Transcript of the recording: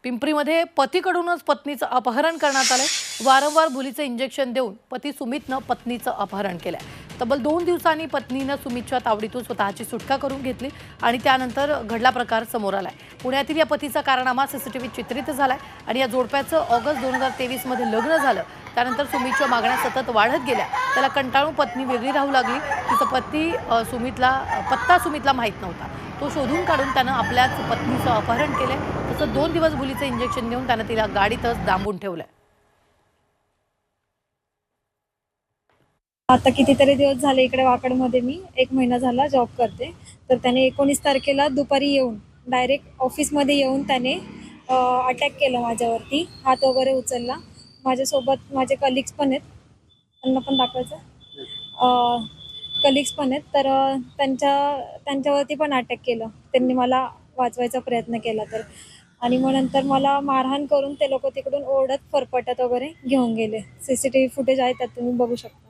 पिंपरीमध्ये पतीकडूनच पत्नीचं अपहरण करण्यात आलंय। वारंवार मुलीचे इंजेक्शन देऊन पती सुमितनं पत्नीचं अपहरण केलंय। तब्बल 2 दिवसांनी पत्नीनं सुमितच्या तावडीतून स्वतःची सुटका करून घेतली आणि त्यानंतर घडला प्रकार समोर आलाय। पुण्यातील या पतीचा कारनामा सीसीटीव्ही चित्रित झालाय आणि या जोडप्याचं ऑगस्ट 2023 मध्ये लग्न झालं। त्यानंतर सुमितच्या मागण्या सतत वाढत गेल्या। त्याला कंटाळून पत्नी वेगळी राहू लागली। तिचा पत्ता सुमितला माहित नव्हता। तो शोधून काढून त्यानं आपल्याच पत्नीचं अपहरण केलंय। तसं 2 दिवस मुलीचं इंजेक्शन देऊन त्यानं तिला गाडीतच डांबून ठेवलंय। आता कितीतरी दिवस झाले इकडे वाकडमध्ये मी 1 महिना झाला जॉब करते। तर त्याने 19 तारखेला दुपारी येऊन डायरेक्ट ऑफिसमध्ये येऊन त्याने अटॅक केलं माझ्यावरती। हात वगैरे उचलला। माझ्यासोबत माझे कलीग्स पण आहेत, त्यांना पण दाखवायचं। कलीग्स पण आहेत, तर त्यांच्यावरती पण अटॅक केलं। त्यांनी मला वाचवायचा प्रयत्न केला तर, आणि मग नंतर मला मारहाण करून ते लोक तिकडून ओरडत फरफटत वगैरे घेऊन गेले। सीसीटीव्ही फुटेज आहे, त्यात तुम्ही बघू शकता।